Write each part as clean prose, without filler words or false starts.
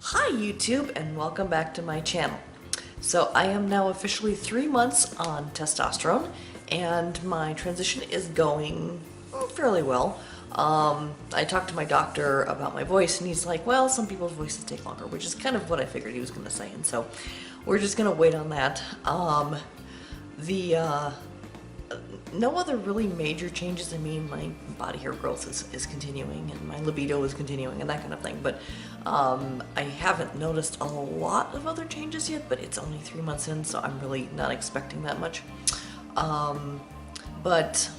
Hi YouTube, and welcome back to my channel. So I am now officially 3 months on testosterone, and my transition is going fairly well. I talked to my doctor about my voice, and he's like, well, some people's voices take longer, which is kind of what I figured he was going to say, and so we're just going to wait on that. No other really major changes. I mean, my body hair growth is continuing, and my libido is continuing, and that kind of thing. But I haven't noticed a lot of other changes yet, but it's only 3 months in, so I'm really not expecting that much. But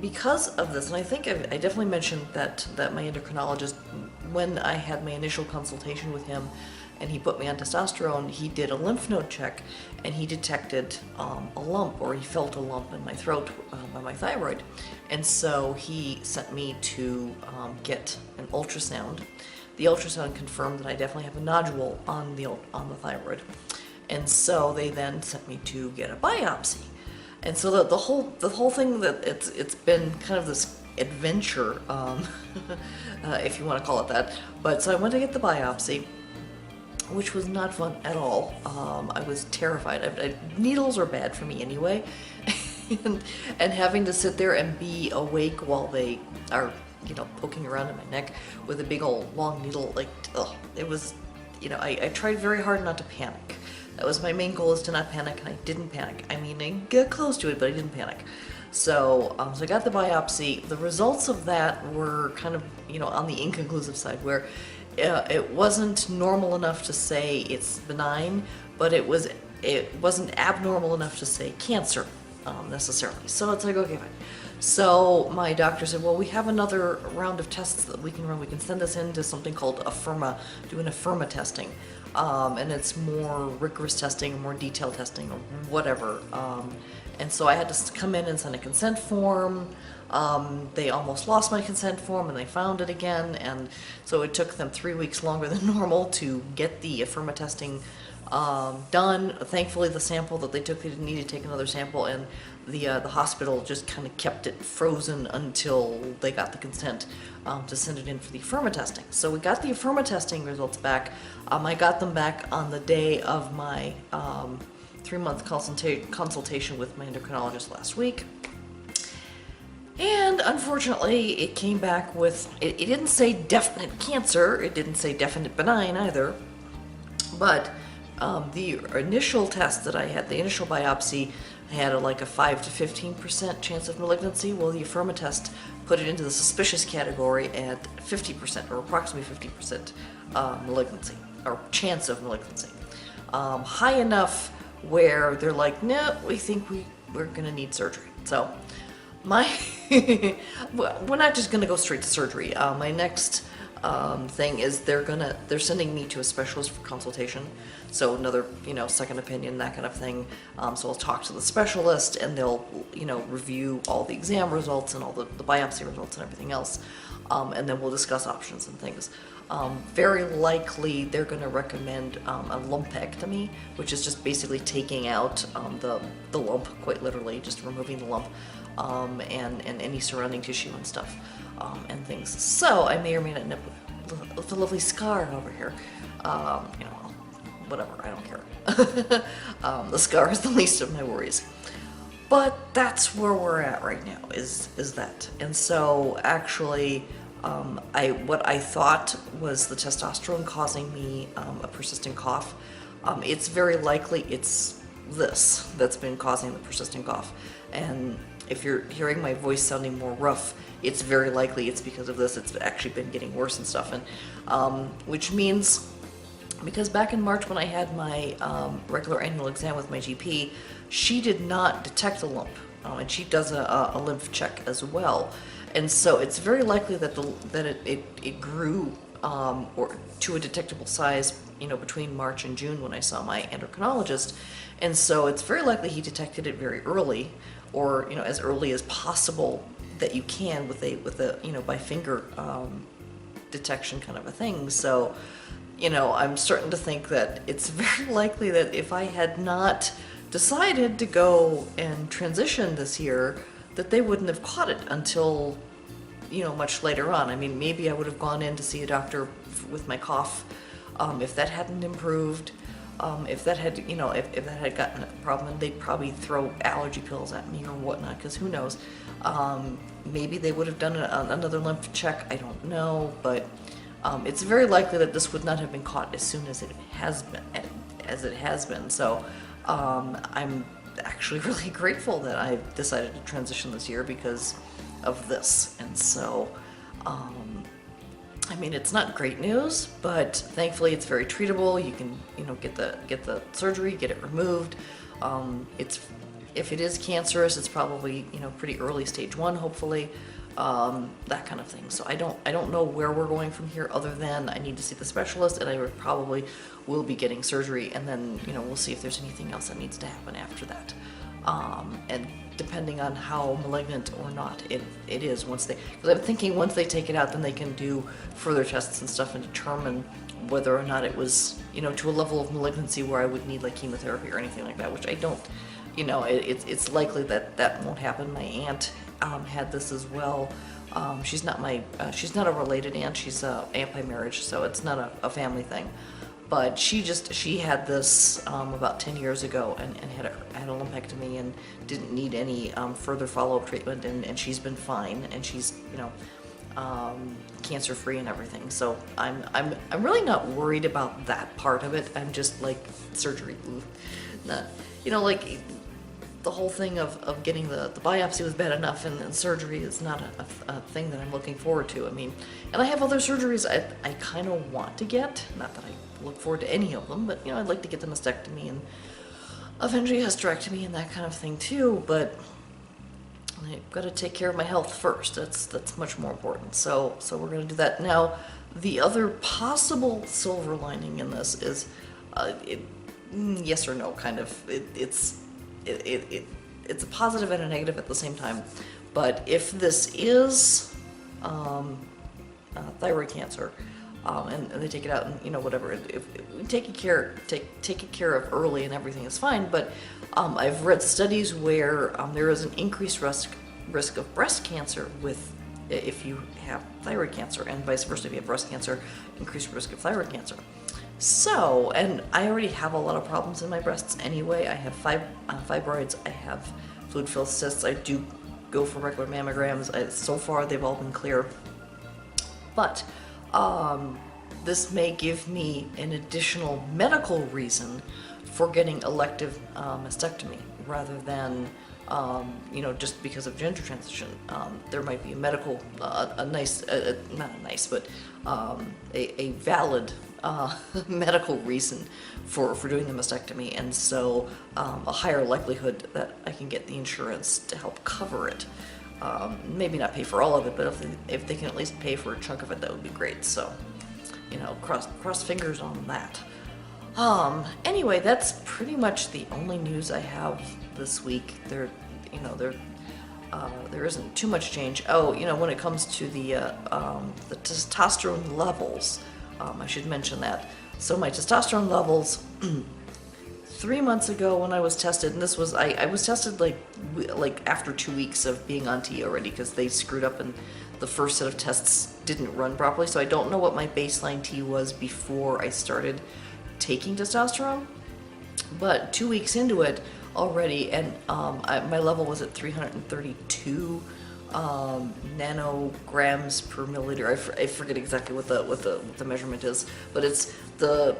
because of this, and I think I definitely mentioned that my endocrinologist, when I had my initial consultation with him, and he put me on testosterone, he did a lymph node check, and he detected a lump, or he felt a lump in my throat by my thyroid. And so he sent me to get an ultrasound. The ultrasound confirmed that I definitely have a nodule on the thyroid. And so they then sent me to get a biopsy. And so the whole thing, that it's been kind of this adventure, if you want to call it that. But so I went to get the biopsy, which was not fun at all. I was terrified. Needles are bad for me anyway, and having to sit there and be awake while they are, poking around in my neck with a big old long needle, like, ugh, it was, I tried very hard not to panic. That was my main goal, is to not panic, and I didn't panic. I mean, I got close to it, but I didn't panic. So, so I got the biopsy. The results of that were kind of, on the inconclusive side, where it wasn't normal enough to say it's benign, but it wasn't abnormal enough to say cancer necessarily. So it's like, okay, fine. So my doctor said, well, we have another round of tests that we can run. We can send this into something called do an Afirma testing. And it's more rigorous testing, more detailed testing, or whatever. And so I had to come in and sign a consent form. They almost lost my consent form, and they found it again, and so it took them 3 weeks longer than normal to get the Afirma testing done. Thankfully, the sample that they took, they didn't need to take another sample, and the hospital just kind of kept it frozen until they got the consent to send it in for the Afirma testing. So we got the Afirma testing results back. I got them back on the day of my 3-month consultation with my endocrinologist last week. And unfortunately, it came back with, it didn't say definite cancer, it didn't say definite benign either, but the initial test that I had, the initial biopsy, I had like a 5 to 15% chance of malignancy. Well, the Afirma test put it into the suspicious category at 50%, or approximately 50% malignancy, or chance of malignancy. High enough where they're like, no, we think we're gonna need surgery. So we're not just gonna go straight to surgery. My next thing is they're sending me to a specialist for consultation. So another, second opinion, that kind of thing. So I'll talk to the specialist, and they'll, review all the exam results and all the biopsy results and everything else. And then we'll discuss options and things. Very likely they're going to recommend a lumpectomy, which is just basically taking out the lump, quite literally, just removing the lump, and any surrounding tissue and stuff, and things. So I may or may not end up with a lovely scar over here. Whatever, I don't care. The scar is the least of my worries. But that's where we're at right now, is that. And so actually, what I thought was the testosterone causing me a persistent cough, it's very likely it's this that's been causing the persistent cough. And if you're hearing my voice sounding more rough, it's very likely it's because of this. It's actually been getting worse and stuff, and which means, because back in March when I had my regular annual exam with my GP, she did not detect a lump, and she does a lymph check as well. And so it's very likely that it grew or to a detectable size, between March and June when I saw my endocrinologist. And so it's very likely he detected it very early, or as early as possible that you can with a by finger detection kind of a thing. So I'm starting to think that it's very likely that if I had not decided to go and transition this year, that they wouldn't have caught it until, much later on. I mean, maybe I would have gone in to see a doctor with my cough If that hadn't improved, if that had, if that had gotten a problem, they'd probably throw allergy pills at me or whatnot, because who knows. Maybe they would have done another lymph check, I don't know, but it's very likely that this would not have been caught as soon as it has been. So I'm actually really grateful that I decided to transition this year because of this. And so, I mean, it's not great news, but thankfully it's very treatable. You can, get the surgery, get it removed. If it is cancerous, it's probably, pretty early stage 1, hopefully, that kind of thing. So I don't know where we're going from here, other than I need to see the specialist, and I probably will be getting surgery, and then, we'll see if there's anything else that needs to happen after that. And depending on how malignant or not it is, because I'm thinking once they take it out, then they can do further tests and stuff and determine whether or not it was, to a level of malignancy where I would need like chemotherapy or anything like that, which I don't, it's likely that won't happen. My aunt had this as well. She's not a related aunt, she's aunt by marriage, so it's not a family thing. But she had this about 10 years ago and had a lumpectomy and didn't need any further follow-up treatment, and she's been fine, and she's cancer-free and everything. So I'm really not worried about that part of it. I'm just like, surgery, not, like the whole thing of getting the biopsy was bad enough, and surgery is not a thing that I'm looking forward to. I mean, and I have other surgeries I kind of want to get, not that I look forward to any of them, but I'd like to get the mastectomy and eventually hysterectomy and that kind of thing too, but I've got to take care of my health first. That's much more important. So we're going to do that. Now, the other possible silver lining in this is, yes or no, kind of. It's a positive and a negative at the same time. But if this is thyroid cancer, and they take it out, and whatever, if we take it care of early and everything is fine. But I've read studies where there is an increased risk of breast cancer if you have thyroid cancer, and vice versa. If you have breast cancer, increased risk of thyroid cancer. So, and I already have a lot of problems in my breasts anyway. I have fibroids, I have fluid-filled cysts, I do go for regular mammograms. So far, they've all been clear. But this may give me an additional medical reason for getting elective mastectomy rather than, just because of gender transition. There might be a medical, not a nice, but a valid medical reason for doing the mastectomy, and so a higher likelihood that I can get the insurance to help cover it. Maybe not pay for all of it, but if they can at least pay for a chunk of it, that would be great. So, cross fingers on that. Anyway, that's pretty much the only news I have this week. There isn't too much change. Oh, when it comes to the testosterone levels, I should mention that. So my testosterone levels 3 months ago when I was tested, and this was, I was tested like after 2 weeks of being on T already, because they screwed up and the first set of tests didn't run properly. So I don't know what my baseline T was before I started taking testosterone, but 2 weeks into it already, and my level was at 332 nanograms per milliliter. I forget exactly what the measurement is, but it's the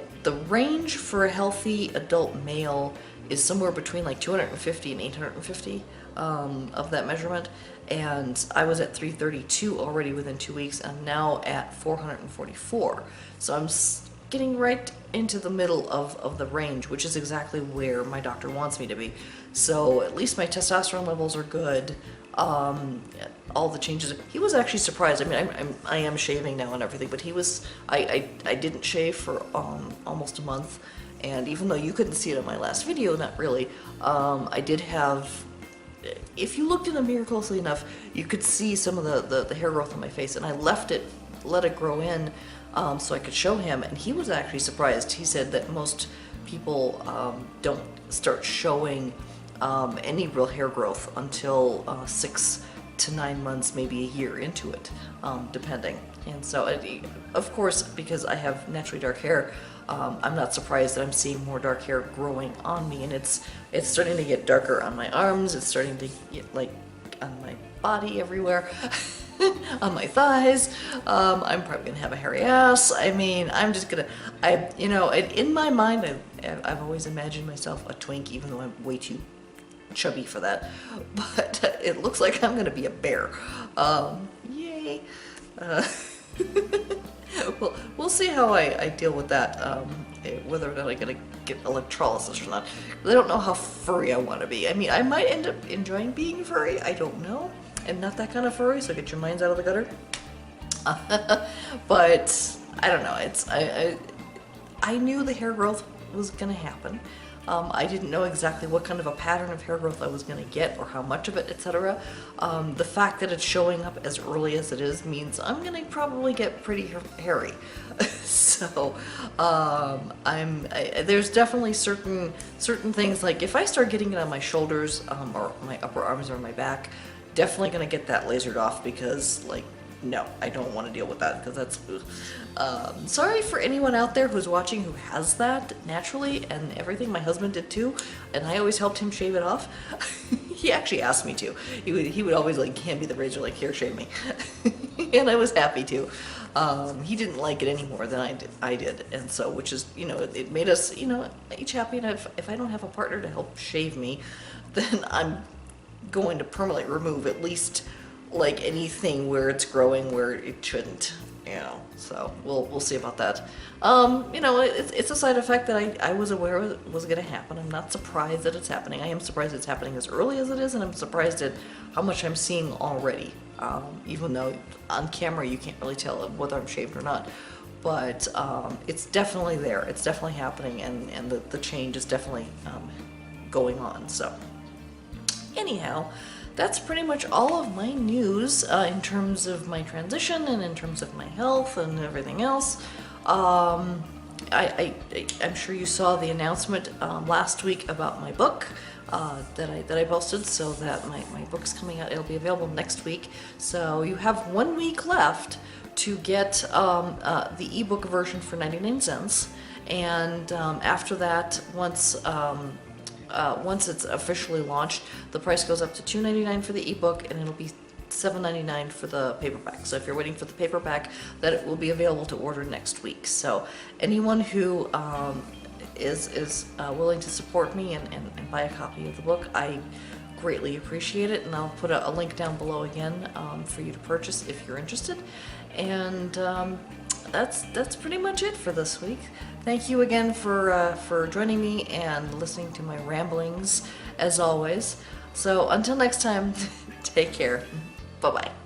range for a healthy adult male is somewhere between like 250 and 850 of that measurement, and I was at 332 already within 2 weeks. I'm now at 444, so I'm getting right into the middle of the range, which is exactly where my doctor wants me to be. So at least my testosterone levels are good. All the changes, he was actually surprised. I mean, I am shaving now and everything, but I didn't shave for almost a month, and even though you couldn't see it in my last video, not really, I did have, if you looked in the mirror closely enough, you could see some of the hair growth on my face, and I let it grow in so I could show him, and he was actually surprised. He said that most people don't start showing any real hair growth until 6 to 9 months, maybe a year into it, depending. And so, of course, because I have naturally dark hair, I'm not surprised that I'm seeing more dark hair growing on me, and it's starting to get darker on my arms. It's starting to get like on my body everywhere, on my thighs. I'm probably gonna have a hairy ass. I mean, I'm just gonna, in my mind, I've always imagined myself a twink, even though I'm way too chubby for that. But it looks like I'm gonna be a bear. Yay. Well, we'll see how I deal with that, whether or not I'm gonna get electrolysis or not. I don't know how furry I want to be. I mean, I might end up enjoying being furry. I don't know. I'm not that kind of furry, so get your minds out of the gutter. But I don't know. I knew the hair growth was gonna happen. I didn't know exactly what kind of a pattern of hair growth I was going to get or how much of it, etc. The fact that it's showing up as early as it is means I'm going to probably get pretty hairy. So there's definitely certain things, like if I start getting it on my shoulders or my upper arms or my back, definitely going to get that lasered off, because like, no, I don't want to deal with that, because that's sorry for anyone out there who's watching who has that naturally and everything. My husband did too, and I always helped him shave it off. He actually asked me to. He would always like hand me the razor, like, here, shave me. And I was happy to. He didn't like it any more than I did, and so, which is, it made us, each happy. And if I don't have a partner to help shave me, then I'm going to permanently remove at least like anything where it's growing where it shouldn't, so we'll see about that. It's a side effect that I was aware was going to happen. I'm not surprised that it's happening. I am surprised it's happening as early as it is, and I'm surprised at how much I'm seeing already, even though on camera you can't really tell whether I'm shaved or not. But it's definitely there. It's definitely happening, and the change is definitely going on. So anyhow, that's pretty much all of my news in terms of my transition and in terms of my health and everything else. I'm sure you saw the announcement last week about my book that I posted, so that my book's coming out. It'll be available next week. So you have 1 week left to get the ebook version for 99 cents. And after that, once it's officially launched, the price goes up to $2.99 for the ebook, and it'll be $7.99 for the paperback. So if you're waiting for the paperback, that it will be available to order next week. So anyone who is willing to support me and buy a copy of the book, I greatly appreciate it, and I'll put a link down below again for you to purchase if you're interested. And that's pretty much it for this week. Thank you again for joining me and listening to my ramblings, as always. So until next time, take care. Bye-bye.